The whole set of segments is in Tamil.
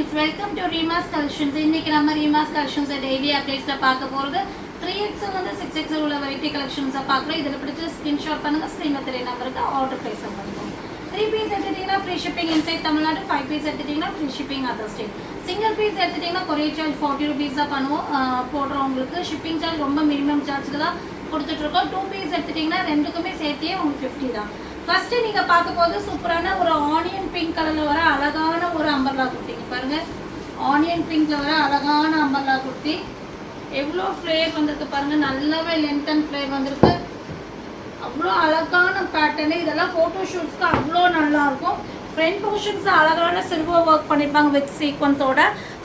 friends, welcome to Reema's Collections. இன்னைக்கு நம்ம Reema's Collections daily updatesல பார்க்க போறது 3XL வந்து 6XL உள்ள variety collections பார்க்குறோம். இதில் பிடிச்ச ஸ்கிரீன்ஷாட் பண்ணுங்க. ஸ்க்ரீன்ல தெரிய நம்பருக்கு ஆர்டர் பிளேஸ் பண்ணிக்கோங்க. 3 பீஸ் எடுத்துட்டீங்கன்னா free shipping inside Tamil Nadu, 5 piece எடுத்துட்டீங்கன்னா free shipping other state. Single piece எடுத்துட்டீங்கன்னா கொரியர் சார்ஜ் 40 rupees தான் பண்ணுவோம். போடுறவங்களுக்கு ஷிப்பிங் சார்ஜ் ரொம்ப மினிமம் சார்ஜில் தான் கொடுத்துட்ருக்கோம். 2 பீஸ் எடுத்துட்டிங்கன்னா ரெண்டுக்குமே சேர்த்தியே உங்களுக்கு 50 தான். ஃபர்ஸ்ட் நீங்க பார்க்க போது சூப்பரான ஒரு ஆனியன் பிங்க் கலர்ல வர அழகான ஒரு அம்பர்லா குர்த்திங்க பாருங்க. ஆனியன் பிங்க்ல வர அழகான அம்பர்லா குர்த்தி எவ்வளோ ஃப்ளேர் வந்திருக்கு பாருங்க. நல்லாவே லென்த் அண்ட் ஃப்ளேர் வந்திருக்கு. அவ்வளோ அழகான பேட்டர்னு. இதெல்லாம் ஃபோட்டோ ஷூட்ஸ்க்கு அவ்வளோ நல்லா இருக்கும். ஃப்ரண்ட் போர்ஷன்ஸ் அழகான சில்வர் ஒர்க் பண்ணியிருப்பாங்க வித் சீக்வன்ஸோட.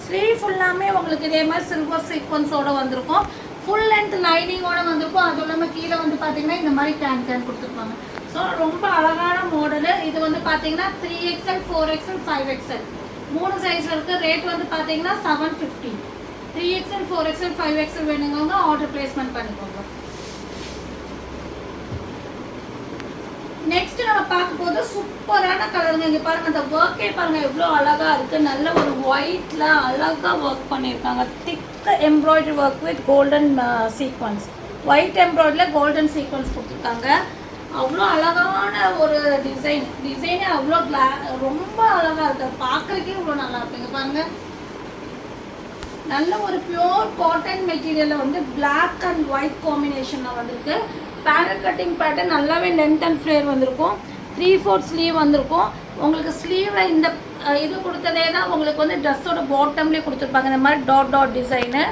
ஸ்லீவ் ஃபுல்லாமே உங்களுக்கு இதே மாதிரி சில்வர் சீக்வன்ஸோட வந்திருக்கும். ஃபுல் லென்த் லைனிங்கோட வந்திருக்கும். அதுவும் இல்லாமல் கீழே வந்து பார்த்தீங்கன்னா இந்த மாதிரி கேன் கொடுத்துருப்பாங்க. ஸோ ரொம்ப அழகான மாடலு. இது வந்து பார்த்தீங்கன்னா 3XL 4XL 5XL 3 சைஸில் இருக்குது. ரேட் வந்து பார்த்தீங்கன்னா 750. 3XL 4XL 5XL வேணுங்கவங்க ஆர்டர் பிளேஸ்மெண்ட் பண்ணிக்கோங்க. நெக்ஸ்ட் நம்ம பார்க்க போது சூப்பரான கலருங்க. இங்கே பாருங்க, அந்த ஒர்க்கே பாருங்க எவ்வளோ அழகா இருக்கு. நல்ல ஒரு ஒயிட்ல அழகா ஒர்க் பண்ணியிருக்காங்க. Thick embroidery work with golden sequins. White எம்ப்ராய்டரியில் கோல்டன் சீக்வன்ஸ் கொடுத்துருக்காங்க. அவ்வளோ அழகான ஒரு டிசைனே அவ்வளோ ரொம்ப அழகாக இருக்குது. பார்க்குறதுக்கே இவ்வளோ நல்லா இருக்குங்க பாருங்க. நல்ல ஒரு பியூர் காட்டன் மெட்டீரியலில் வந்து பிளாக் அண்ட் ஒயிட் காம்பினேஷனில் வந்திருக்கு. பேனல் கட்டிங் பேட்டர்ன் நல்லாவே லென்த் அண்ட் ஃப்ளேர் வந்திருக்கும். 3/4 ஸ்லீவ் வந்திருக்கும். உங்களுக்கு ஸ்லீவில் இந்த இது கொடுத்ததே தான் உங்களுக்கு வந்து ட்ரெஸ்ஸோட பாட்டம்லேயே கொடுத்துருப்பாங்க. இந்த மாதிரி டாட் டிசைனு.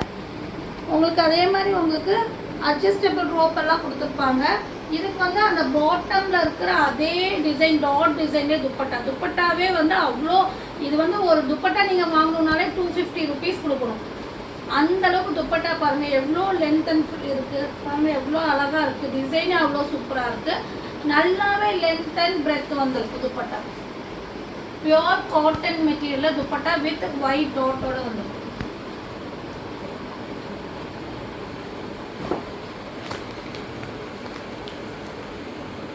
உங்களுக்கு அதே மாதிரி உங்களுக்கு அட்ஜஸ்டபிள் ரோப் எல்லாம் கொடுத்துருப்பாங்க. இதுக்கு வந்து அந்த பாட்டமில் இருக்கிற அதே டிசைன் டாட் டிசைன்லேயே துப்பட்டாவே வந்து அவ்வளோ. இது வந்து ஒரு துப்பட்டா நீங்கள் வாங்கணுன்னாலே 250 rupees கொடுக்கணும். அந்தளவுக்கு துப்பட்டா பாருங்கள் எவ்வளோ லென்த் அண்ட் இருக்குது பாருங்கள். எவ்வளோ அழகாக இருக்குது. டிசைனே அவ்வளோ சூப்பராக இருக்குது. நல்லாவே லென்த் அண்ட் பிரெத் வந்துருக்கு. துப்பட்டா பியூர் காட்டன் மெட்டீரியலில் துப்பட்டா வித் ஒயிட் டாட்டோட வந்துருக்கு.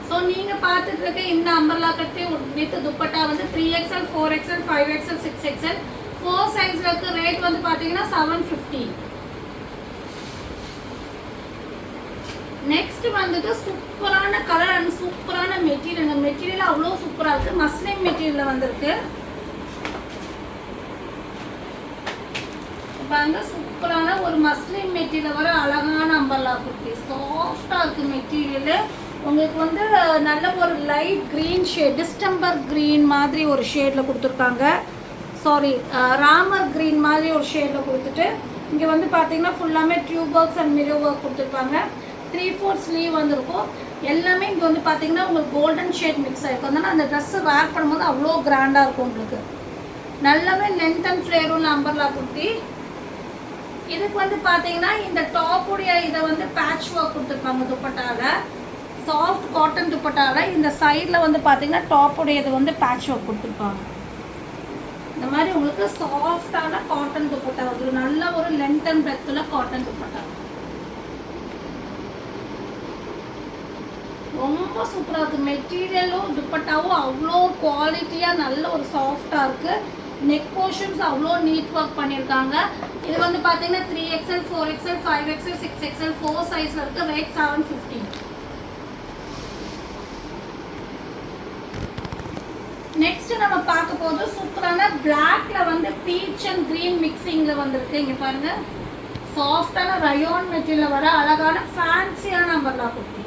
ஸோ நீங்கள் பார்த்துட்டு இருக்க இந்த அம்பர்லா கட்டி வித் துப்பட்டா வந்து 3XL 4XL 5XL 6XL 4 சைஸில் இருக்க. ரேட் வந்து பார்த்தீங்கன்னா 750. நெக்ஸ்ட் வந்துட்டு சூப்பரான கலர் அண்ட் சூப்பரான மெட்டீரியல். மெட்டீரியல் அவ்வளோ சூப்பராக இருக்குது. மஸ்லின் மெட்டீரியல் வந்திருக்கு பாருங்க. சூப்பரான ஒரு மஸ்லின் மெட்டீரியல் வர அழகான அம்பர்லா குர்த்தி. சாஃப்டாக இருக்குது மெட்டீரியலு. உங்களுக்கு வந்து நல்ல ஒரு light green shade, distemper green மாதிரி ஒரு ஷேடில் கொடுத்துருக்காங்க. சாரி, ராமர் க்ரீன் மாதிரி ஒரு ஷேடில் கொடுத்துட்டு இங்கே வந்து பார்த்தீங்கன்னா ஃபுல்லாமே tube works and mirror work கொடுத்துருப்பாங்க. 3/4 ஸ்லீவ் வந்திருக்கும். எல்லாமே இங்கே வந்து பார்த்தீங்கன்னா உங்களுக்கு கோல்டன் ஷேட் மிக்ஸ் ஆகிருக்கும். அதனால் அந்த ட்ரெஸ்ஸை வேர் பண்ணும்போது அவ்வளோ கிராண்டாக இருக்கும் உங்களுக்கு. நல்லாவே லென்த் அண்ட் ஃப்ளேரும் அம்பர்லா குர்த்தி. இதுக்கு வந்து பார்த்தீங்கன்னா இந்த டாப்புடைய இதை வந்து பேட்ச் ஒர்க் கொடுத்துருப்பாங்க. துப்பட்டாவில் சாஃப்ட் காட்டன் துப்பட்டாவில் இந்த சைடில் வந்து பார்த்தீங்கன்னா டாப்புடைய இது வந்து பேட்ச் ஒர்க் கொடுத்துருப்பாங்க. இந்த மாதிரி உங்களுக்கு சாஃப்டான காட்டன் துப்பட்டா வந்து நல்ல ஒரு லென்த் அண்ட் பிரெத்தில் காட்டன் துப்பட்டா ரொம்ப சூப்பராக இருக்குது. மெட்டீரியலும் துப்பட்டாவும் அவ்வளோ குவாலிட்டியாக நல்ல ஒரு சாஃப்டாக இருக்குது. நெக் போர்ஷன்ஸ் அவ்வளோ நீட் ஒர்க் பண்ணியிருக்காங்க. இது வந்து பார்த்தீங்கன்னா 3XL 4XL 5XL 6XL 4 சைஸில் இருக்குது. ரேட் 750. நெக்ஸ்ட் நம்ம பார்க்க போது சூப்பரான பிளாக்ல வந்து பீச் அண்ட் கிரீன் மிக்சிங்கில் வந்திருக்கு. இங்கே பாருங்க, சாஃப்டான ரயோன் மெட்டீரியல் வர அழகான ஃபேன்சியான அம்பர்லா குர்த்தி.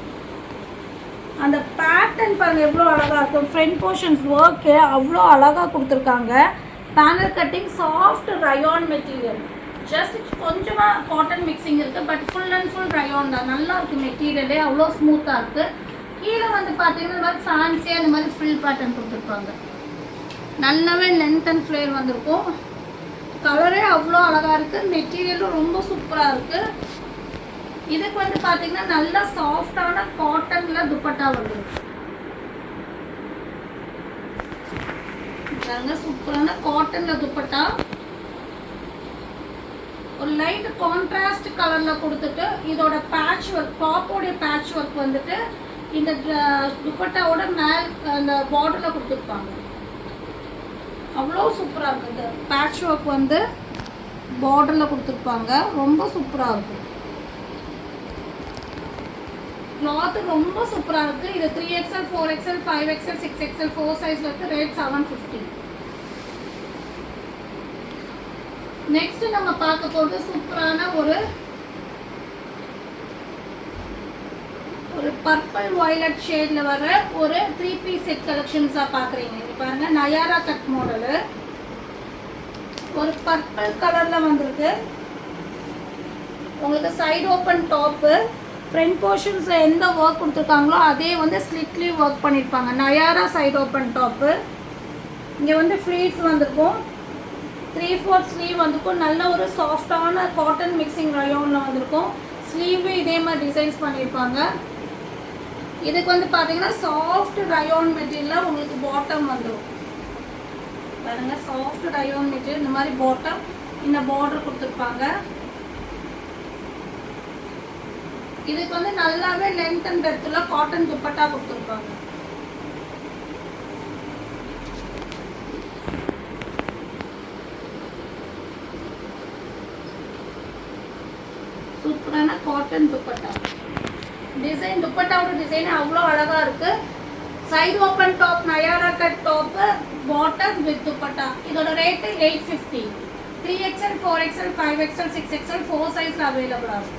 அந்த பேட்டர்ன் பாருங்கள் எவ்வளோ அழகாக இருக்கும். ஃப்ரண்ட் போர்ஷன்ஸ் ஒர்க்கு அவ்வளோ அழகாக கொடுத்துருக்காங்க. Panel cutting soft rayon material. Just கொஞ்சமாக காட்டன் மிக்சிங் இருக்குது. But full and full rayon தான். நல்லா இருக்குது மெட்டீரியலே. அவ்வளோ ஸ்மூத்தாக இருக்குது. கீழே வந்து பார்த்தீங்கன்னா இந்த மாதிரி ஃபேன்சியாக இந்த மாதிரி ஃபில் பேட்டர்ன் கொடுத்துருப்பாங்க. நல்லாவே லென்த் அண்ட் ஃப்ளேர் வந்திருக்கும். கலரே அவ்வளோ அழகாக இருக்குது. மெட்டீரியலும் ரொம்ப சூப்பராக இருக்குது. இதுக்கு வந்து பார்த்தீங்கன்னா நல்ல சாஃப்டான காட்டனில் துப்பட்டா வந்துருக்கு. சூப்பரான காட்டனில் துப்பட்டா ஒரு லைட் கான்ட்ராஸ்ட் கலரில் கொடுத்துட்டு இதோட பேட்ச் ஒர்க், டாப்போடைய பேட்ச் ஒர்க் வந்துட்டு இந்த துப்பட்டாவோட மேல் அந்த பார்டரில் கொடுத்துருப்பாங்க. அவ்வளோ சூப்பராக இருக்குது. பேட்ச் ஒர்க் வந்து பார்டரில் கொடுத்துருப்பாங்க, ரொம்ப சூப்பராக இருக்கும். கிளாத்து ரொம்ப சூப்பராக இருக்குது. இது 3XL 4XL 5XL 6XL 4 சைஸில் இருக்குது. ரேட் 750. நெக்ஸ்ட் நம்ம பார்க்க போகிறது சூப்பரான ஒரு பர்பிள் வயலட் ஷேடில் வர ஒரு 3 பீஸ் செட் கலெக்ஷன்ஸாக பார்க்குறீங்க. இங்கே பாருங்கள், நயாரா கட் மாடலு ஒரு பர்பிள் கலரில் வந்திருக்கு. உங்களுக்கு சைடு ஓப்பன் டாப்பு, ஃப்ரண்ட் போர்ஷன்ஸில் எந்த ஒர்க் கொடுத்துருக்காங்களோ அதே வந்து ஸ்லிட்லேயும் ஒர்க் பண்ணியிருப்பாங்க. Nayara side open top. இங்கே வந்து ஃப்ளீட்ஸ் வந்திருக்கும், 3/4 ஸ்லீவ் வந்திருக்கும். நல்ல ஒரு சாஃப்டான காட்டன் மிக்சிங் ரயோனில் வந்திருக்கும். ஸ்லீவும் இதே மாதிரி டிசைன்ஸ் பண்ணியிருப்பாங்க. இதுக்கு வந்து பார்த்தீங்கன்னா சாஃப்ட் ரயோன் மெட்டீரியலில் உங்களுக்கு பாட்டம் வந்துடும். பாருங்க, சாஃப்ட் ரயோன் மெட்டீரியல், இந்த மாதிரி பாட்டம், இந்த பார்டர் கொடுத்துருப்பாங்க. இதுக்கு வந்து நல்லாவே லென்த் அண்ட் பெர்த்தில் காட்டன் துப்பட்டா கொடுத்துருப்பாங்க. சூப்பரான காட்டன் துப்பட்டா டிசைன். துப்பட்டாவோட டிசைன் அவ்வளோ அழகாக இருக்குது. Side open top, Nayara cut top, bottom with dupatta. இதோட rate 850. 3XL 4XL 5XL 6XL 4 சைஸில் அவைலபிளாக இருக்கும்.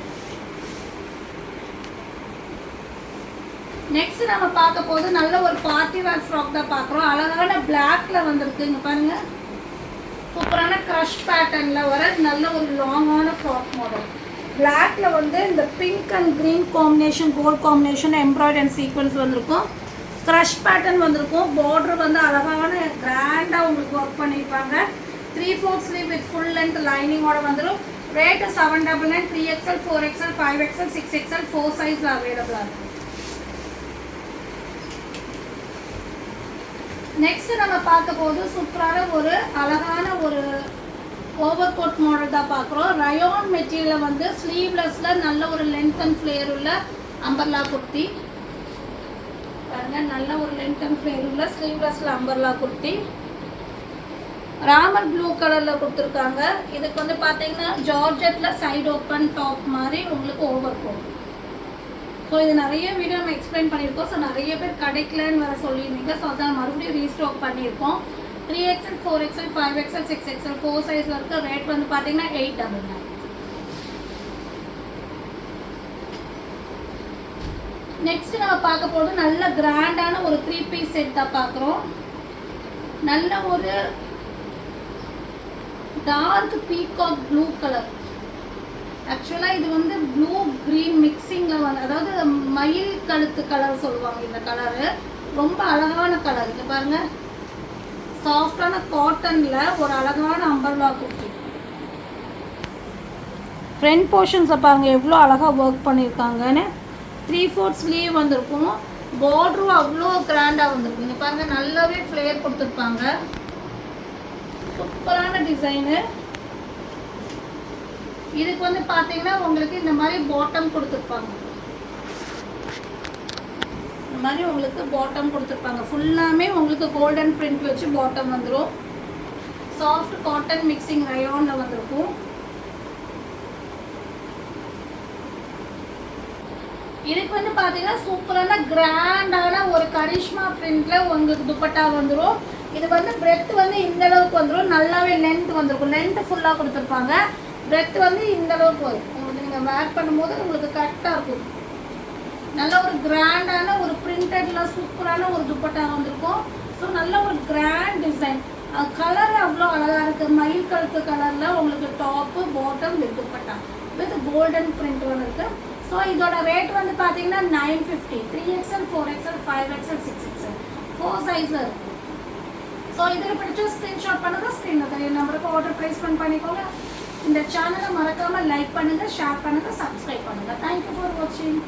நெக்ஸ்ட் நம்ம பார்க்க போது நல்ல ஒரு பார்ட்டி வேர் ஃப்ராக் தான் பார்க்குறோம். அழகான பிளாக்ல வந்திருக்கு. இங்கே பாருங்க, சூப்பரான க்ரஷ் பேட்டர்னில் வர நல்ல ஒரு லாங்கான ஃப்ராக் மாடல். பிளாக்ல வந்து இந்த pink and green combination, gold combination, embroidery and sequins வந்திருக்கும். க்ரஷ் பேட்டர்ன் வந்திருக்கும். பார்டர் வந்து அழகான கிராண்டாக உங்களுக்கு ஒர்க் பண்ணியிருப்பாங்க. 3/4 ஸ்லீவ் வித் ஃபுல் லென்த் லைனிங்கோட வந்துடும். Rate 799. 3XL 4XL 5XL 6XL 4 சைஸில் அவைலபிளாக இருக்கும். நெக்ஸ்ட் நம்ம பார்க்க போது சூப்பரான ஒரு அழகான ஒரு ஓவர் கோட் மாடல் தான் பார்க்குறோம். ரயோன் மெட்டீரியலில் வந்து ஸ்லீவ்லெஸில் நல்ல ஒரு லென்த் அண்ட் ஃப்ளேர் உள்ள அம்பர்லா குர்த்தி. பாருங்க, நல்ல ஒரு லென்த் அண்ட் ஃப்ளேர் உள்ள ஸ்லீவ்லெஸில் அம்பர்லா குர்த்தி. ராமர் ப்ளூ கலரில் கொடுத்துருக்காங்க. இதுக்கு வந்து பார்த்தீங்கன்னா ஜார்ஜெட்டில் சைடு ஓப்பன் டாப் மாதிரி உங்களுக்கு ஓவர் கோட். ஸோ இது நிறைய வீடியோ நம்ம எக்ஸ்பிளைன் பண்ணியிருக்கோம். ஸோ நிறைய பேர் கிடைக்கலன்னு வர சொல்லியிருந்தீங்க. ஸோ அதான் மறுபடியும் ரீஸ்டாக் பண்ணியிருக்கோம். 3XL 4XL 5XL 6XL 4 சைஸில் இருக்க. ரேட் வந்து பார்த்தீங்கன்னா 899. நெக்ஸ்ட் நம்ம பார்க்க போகிறது நல்ல கிராண்டான ஒரு 3 பீஸ் செட் தான் பார்க்குறோம். நல்ல ஒரு டார்க் பீகாக் ப்ளூ கலர். ஆக்சுவலாக இது வந்து ப்ளூ க்ரீன் மிக்சிங்கில் வந்து, அதாவது மயில் கழுத்து கலர் சொல்லுவாங்க. இந்த கலரு ரொம்ப அழகான கலர். இது பாருங்கள், சாஃப்டான காட்டனில் ஒரு அழகான அம்பர்லா குர்த்தி. ஃப்ரண்ட் போர்ஷன்ஸை பாருங்கள் எவ்வளோ அழகாக ஒர்க் பண்ணியிருக்காங்கன்னு. 3/4 ஸ்லீவ் வந்திருக்கும். பார்டரும் அவ்வளோ கிராண்டாக வந்திருக்கும். இங்கே பாருங்கள், நல்லாவே ஃப்ளேர் கொடுத்துருப்பாங்க. சூப்பரான டிசைனு. இதுக்கு வந்து பார்த்தீங்கன்னா உங்களுக்கு இந்த மாதிரி பாட்டம் கொடுத்துருப்பாங்க. இந்த மாதிரி உங்களுக்கு பாட்டம் கொடுத்துருப்பாங்க. ஃபுல்லாமே உங்களுக்கு கோல்டன் பிரிண்ட் வச்சு பாட்டம் வந்துடும். சாஃப்ட் காட்டன் மிக்சிங் ரயோனில் வந்திருக்கும். இதுக்கு வந்து பார்த்தீங்கன்னா சூப்பரான கிராண்டான ஒரு கரிஷ்மா பிரிண்டில் உங்களுக்கு துப்பட்டா வந்துடும். இது வந்து பிரெத் வந்து இந்த அளவுக்கு வந்துடும். நல்லாவே லென்த் வந்திருக்கும். லென்த் ஃபுல்லாக கொடுத்துருப்பாங்க. பிரெத் வந்து இந்த அளவுக்கு வரும். உங்களுக்கு நீங்கள் வேர் பண்ணும்போது உங்களுக்கு கரெக்டாக இருக்கும். நல்ல ஒரு கிராண்டான ஒரு பிரிண்டடில் சூப்பரான ஒரு துப்பட்டா வந்திருக்கும். ஸோ நல்ல ஒரு கிராண்ட் டிசைன். கலர் அவ்வளோ அழகாக இருக்குது. மயில் கழுத்து கலரில் உங்களுக்கு top bottom with dupatta with golden print வந்துருக்கு. ஸோ இதோட ரேட் வந்து பார்த்தீங்கன்னா 950. 3XL 4XL 5XL 6XL 4 சைஸில் இருக்கும். ஸோ இதில் பிடிச்ச ஸ்க்ரீன்ஷாட் பண்ணுங்கள். ஸ்க்ரீனில் தெரிய நம்பருக்கு ஆர்டர் ப்ளேஸ்மெண்ட் பண்ணிக்கோங்க. இந்த சேனலை மறக்காமல் லைக் பண்ணுங்கள், ஷேர் பண்ணுங்கள், சப்ஸ்கிரைப் பண்ணுங்கள். தேங்க்யூ ஃபார் வாட்சிங்.